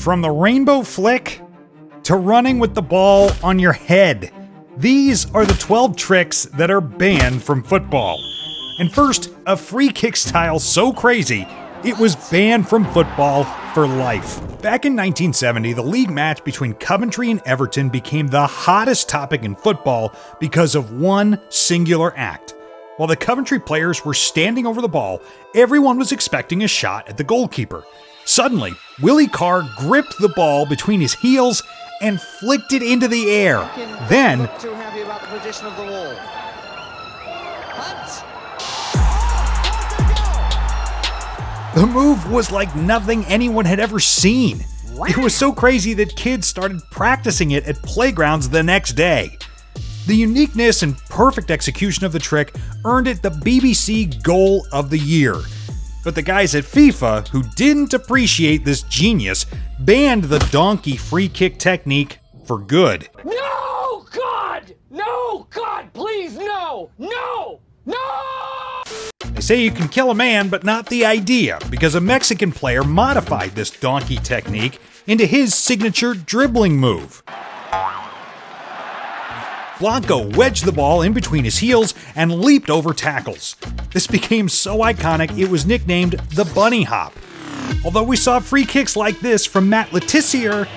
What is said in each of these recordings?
From the rainbow flick to running with the ball on your head, these are the 12 tricks that are banned from football. And first, a free kick style so crazy, it was banned from football for life. Back in 1970, the league match between Coventry and Everton became the hottest topic in football because of one singular act. While the Coventry players were standing over the ball, everyone was expecting a shot at the goalkeeper. Suddenly, Willie Carr gripped the ball between his heels and flicked it into the air. Then, Too happy about the position of the wall. the move was like nothing anyone had ever seen. It was so crazy that kids started practicing it at playgrounds the next day. The uniqueness and perfect execution of the trick earned it the BBC Goal of the Year. But the guys at FIFA, who didn't appreciate this genius, banned the donkey free kick technique for good. No, God! No, God, please, no! No! No! They say you can kill a man, but not the idea, because a Mexican player modified this donkey technique into his signature dribbling move. Blanco wedged the ball in between his heels and leaped over tackles. This became so iconic it was nicknamed the Bunny Hop. Although we saw free kicks like this from Matt Letizier,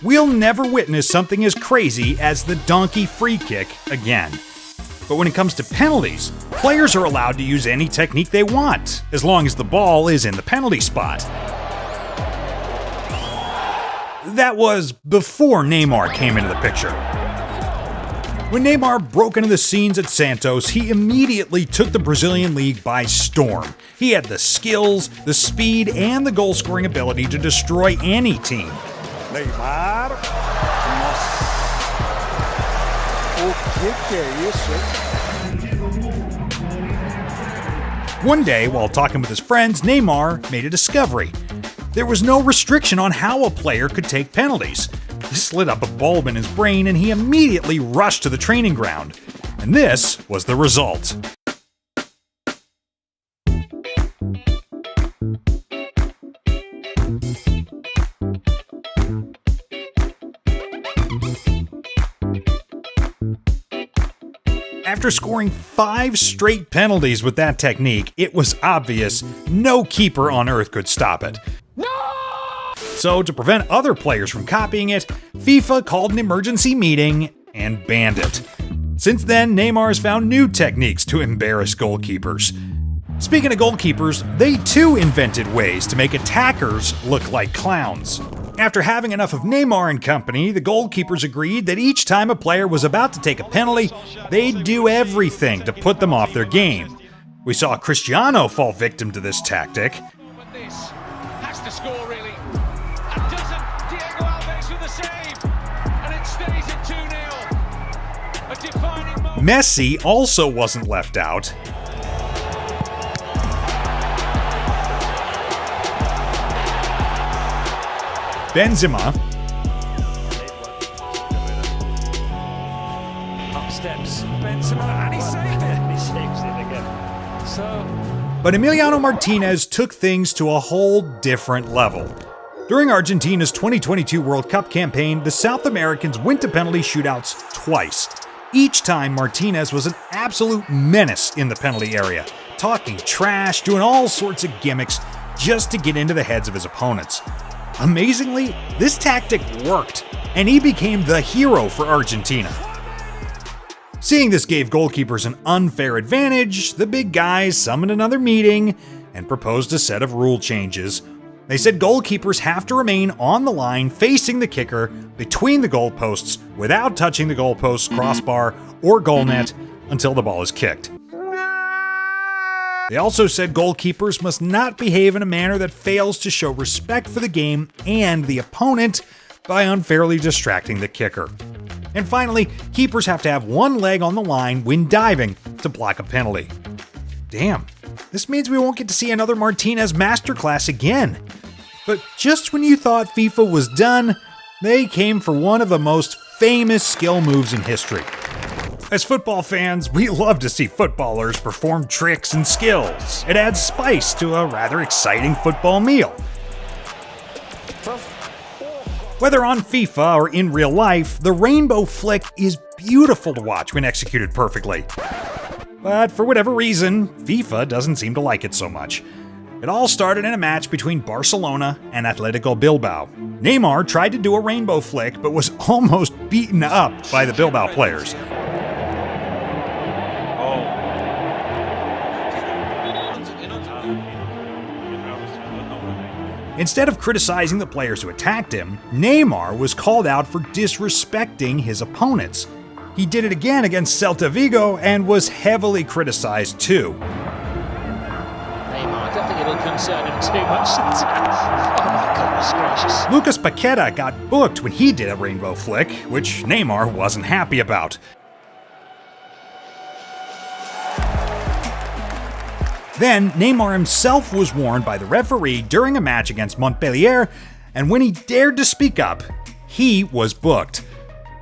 we'll never witness something as crazy as the donkey free kick again. But when it comes to penalties, players are allowed to use any technique they want, as long as the ball is in the penalty spot. That was before Neymar came into the picture. When Neymar broke into the scenes at Santos, he immediately took the Brazilian league by storm. He had the skills, the speed, and the goal-scoring ability to destroy any team. Neymar. Nossa. O que é isso? One day, while talking with his friends, Neymar made a discovery. There was no restriction on how a player could take penalties. This lit up a bulb in his brain and he immediately rushed to the training ground. And this was the result. After scoring 5 straight penalties with that technique, it was obvious no keeper on earth could stop it. So, to prevent other players from copying it, FIFA called an emergency meeting and banned it. Since then, Neymar's found new techniques to embarrass goalkeepers. Speaking of goalkeepers, they too invented ways to make attackers look like clowns. After having enough of Neymar and company, the goalkeepers agreed that each time a player was about to take a penalty, they'd do everything to put them off their game. We saw Cristiano fall victim to this tactic. But this has to score, really. And doesn't Diego Alves with the save. And it stays at 2-0. A defining moment. Messi also wasn't left out. Benzema, Up steps Benzema, and he saved it. He saves it again. So, but Emiliano Martinez took things to a whole different level. During Argentina's 2022 World Cup campaign, the South Americans went to penalty shootouts twice. Each time, Martinez was an absolute menace in the penalty area, talking trash, doing all sorts of gimmicks just to get into the heads of his opponents. Amazingly, this tactic worked, and he became the hero for Argentina. Seeing this gave goalkeepers an unfair advantage, the big guys summoned another meeting and proposed a set of rule changes. They said goalkeepers have to remain on the line facing the kicker between the goalposts without touching the goalpost, crossbar, or goal net until the ball is kicked. They also said goalkeepers must not behave in a manner that fails to show respect for the game and the opponent by unfairly distracting the kicker. And finally, keepers have to have one leg on the line when diving to block a penalty. Damn, this means we won't get to see another Martinez masterclass again. But just when you thought FIFA was done, they came for one of the most famous skill moves in history. As football fans, we love to see footballers perform tricks and skills. It adds spice to a rather exciting football meal. Whether on FIFA or in real life, the rainbow flick is beautiful to watch when executed perfectly. But for whatever reason, FIFA doesn't seem to like it so much. It all started in a match between Barcelona and Atletico Bilbao. Neymar tried to do a rainbow flick, but was almost beaten up by the Bilbao players. Instead of criticizing the players who attacked him, Neymar was called out for disrespecting his opponents. He did it again against Celta Vigo and was heavily criticized too. Neymar, I don't think it'll concern him too much. Oh my goodness gracious. Lucas Paqueta got booked when he did a rainbow flick, which Neymar wasn't happy about. Then, Neymar himself was warned by the referee during a match against Montpellier, and when he dared to speak up, he was booked.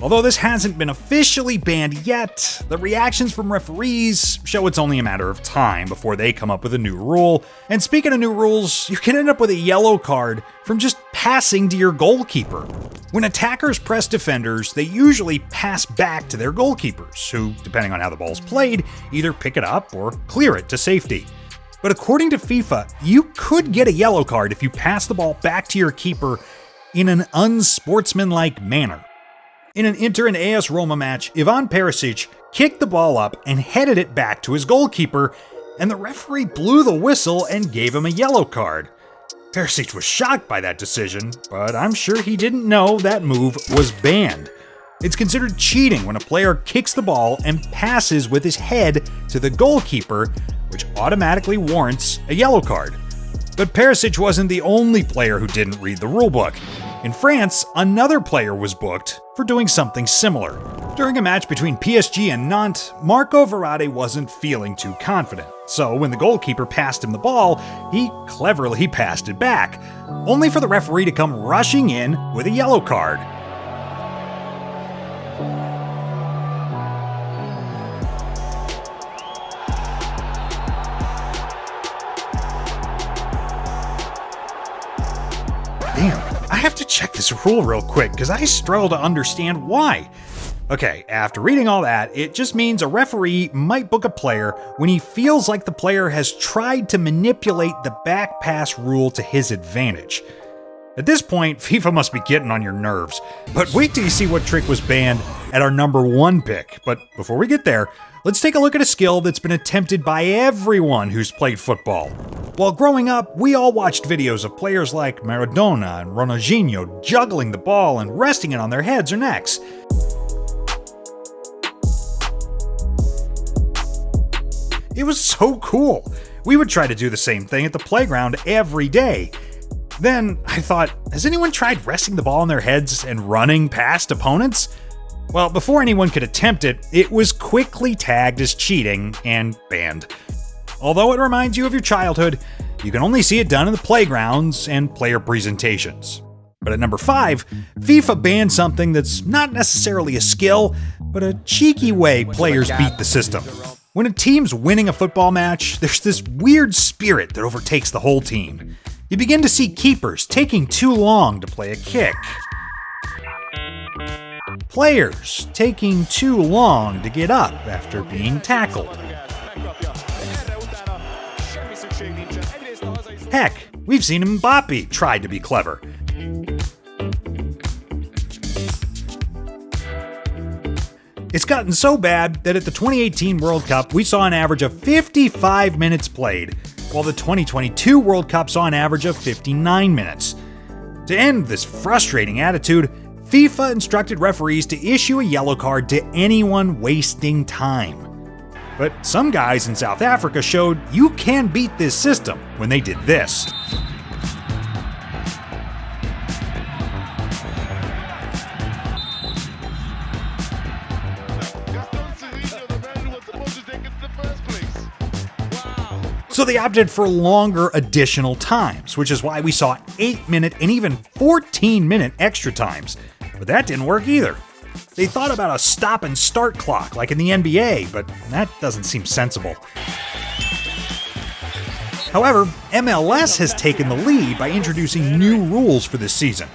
Although this hasn't been officially banned yet, the reactions from referees show it's only a matter of time before they come up with a new rule. And speaking of new rules, you can end up with a yellow card from just passing to your goalkeeper. When attackers press defenders, they usually pass back to their goalkeepers, who, depending on how the ball's played, either pick it up or clear it to safety. But according to FIFA, you could get a yellow card if you pass the ball back to your keeper in an unsportsmanlike manner. In an Inter and AS Roma match, Ivan Perisic kicked the ball up and headed it back to his goalkeeper, and the referee blew the whistle and gave him a yellow card. Perisic was shocked by that decision, but I'm sure he didn't know that move was banned. It's considered cheating when a player kicks the ball and passes with his head to the goalkeeper, which automatically warrants a yellow card. But Perisic wasn't the only player who didn't read the rulebook. In France, another player was booked for doing something similar. During a match between PSG and Nantes, Marco Verratti wasn't feeling too confident, so when the goalkeeper passed him the ball, he cleverly passed it back, only for the referee to come rushing in with a yellow card. Damn, I have to check this rule real quick because I struggle to understand why. Okay, after reading all that, it just means a referee might book a player when he feels like the player has tried to manipulate the back pass rule to his advantage. At this point, FIFA must be getting on your nerves. But wait till you see what trick was banned at our number 1 pick. But before we get there, let's take a look at a skill that's been attempted by everyone who's played football. While growing up, we all watched videos of players like Maradona and Ronaldinho juggling the ball and resting it on their heads or necks. It was so cool. We would try to do the same thing at the playground every day. Then I thought, has anyone tried resting the ball on their heads and running past opponents? Well, before anyone could attempt it, it was quickly tagged as cheating and banned. Although it reminds you of your childhood, you can only see it done in the playgrounds and player presentations. But at number 5, FIFA banned something that's not necessarily a skill, but a cheeky way players beat the system. When a team's winning a football match, there's this weird spirit that overtakes the whole team. You begin to see keepers taking too long to play a kick. Players taking too long to get up after being tackled. Heck, we've seen Mbappe try to be clever. It's gotten so bad that at the 2018 World Cup, we saw an average of 55 minutes played, while the 2022 World Cup saw an average of 59 minutes. To end this frustrating attitude, FIFA instructed referees to issue a yellow card to anyone wasting time. But some guys in South Africa showed you can beat this system when they did this. So they opted for longer additional times, which is why we saw 8-minute and even 14-minute extra times. But that didn't work either. They thought about a stop and start clock like in the NBA, but that doesn't seem sensible. However, MLS has taken the lead by introducing new rules for this season.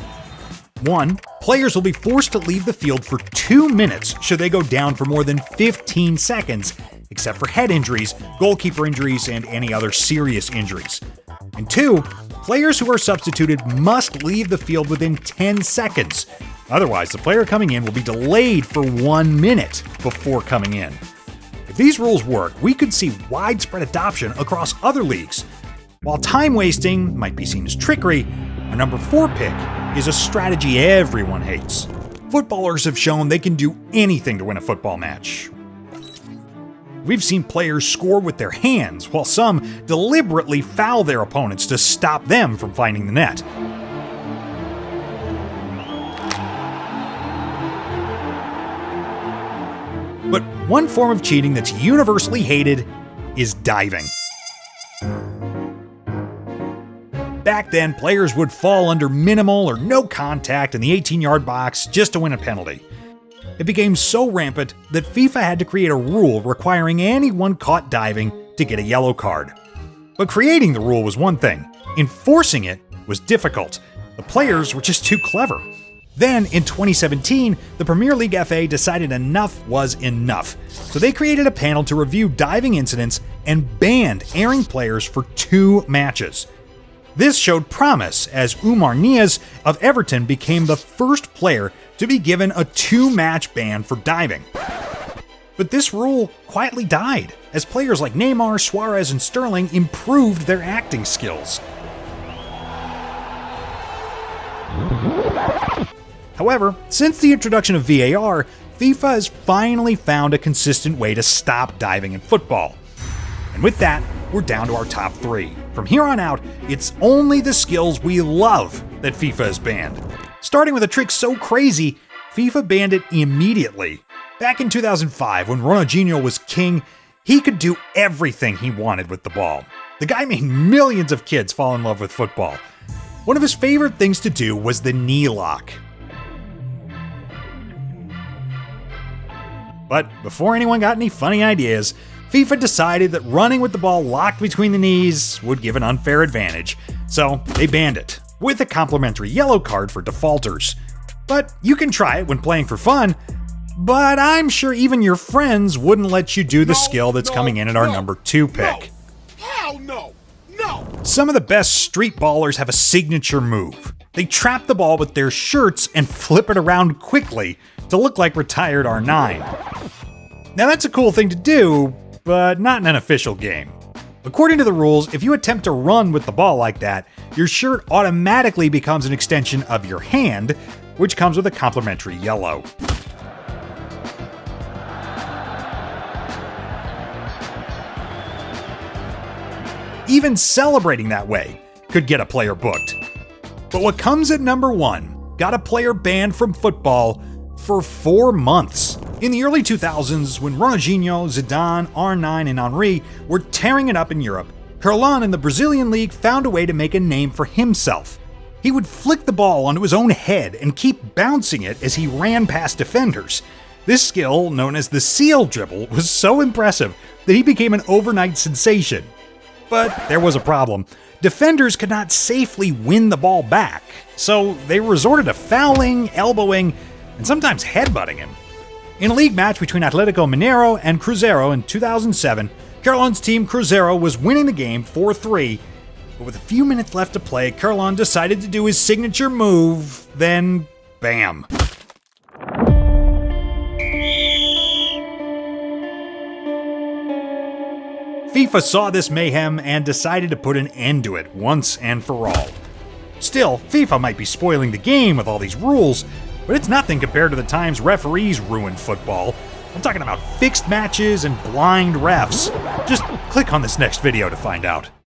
1. Players will be forced to leave the field for 2 minutes should they go down for more than 15 seconds, except for head injuries, goalkeeper injuries, and any other serious injuries. And 2. Players who are substituted must leave the field within 10 seconds. Otherwise, the player coming in will be delayed for 1 minute before coming in. If these rules work, we could see widespread adoption across other leagues. While time wasting might be seen as trickery, our number 4 pick is a strategy everyone hates. Footballers have shown they can do anything to win a football match. We've seen players score with their hands, while some deliberately foul their opponents to stop them from finding the net. But one form of cheating that's universally hated is diving. Back then, players would fall under minimal or no contact in the 18-yard box just to win a penalty. It became so rampant that FIFA had to create a rule requiring anyone caught diving to get a yellow card. But creating the rule was one thing. Enforcing it was difficult. The players were just too clever. Then, in 2017, the Premier League FA decided enough was enough. So they created a panel to review diving incidents and banned erring players for 2 matches. This showed promise as Oumar Niaz of Everton became the first player to be given a 2-match ban for diving. But this rule quietly died as players like Neymar, Suarez, and Sterling improved their acting skills. However, since the introduction of VAR, FIFA has finally found a consistent way to stop diving in football. And with that, we're down to our top 3. From here on out, it's only the skills we love that FIFA has banned. Starting with a trick so crazy, FIFA banned it immediately. Back in 2005, when Ronaldinho was king, he could do everything he wanted with the ball. The guy made millions of kids fall in love with football. One of his favorite things to do was the knee lock. But before anyone got any funny ideas, FIFA decided that running with the ball locked between the knees would give an unfair advantage, so they banned it, with a complimentary yellow card for defaulters. But you can try it when playing for fun, but I'm sure even your friends wouldn't let you do the skill that's coming in at our number 2 pick. Hell no! No! Some of the best street ballers have a signature move. They trap the ball with their shirts and flip it around quickly to look like retired R9. Now that's a cool thing to do, but not in an official game. According to the rules, if you attempt to run with the ball like that, your shirt automatically becomes an extension of your hand, which comes with a complimentary yellow. Even celebrating that way could get a player booked. But what comes at number 1 got a player banned from football for 4 months. In the early 2000s, when Ronaldinho, Zidane, R9, and Henry were tearing it up in Europe, Herlan in the Brazilian league found a way to make a name for himself. He would flick the ball onto his own head and keep bouncing it as he ran past defenders. This skill, known as the seal dribble, was so impressive that he became an overnight sensation. But there was a problem. Defenders could not safely win the ball back, so they resorted to fouling, elbowing, and sometimes headbutting him. In a league match between Atletico Mineiro and Cruzeiro in 2007, Carolon's team Cruzeiro was winning the game 4-3, but with a few minutes left to play, Carolon decided to do his signature move, then bam. FIFA saw this mayhem and decided to put an end to it once and for all. Still, FIFA might be spoiling the game with all these rules, but it's nothing compared to the times referees ruined football. I'm talking about fixed matches and blind refs. Just click on this next video to find out.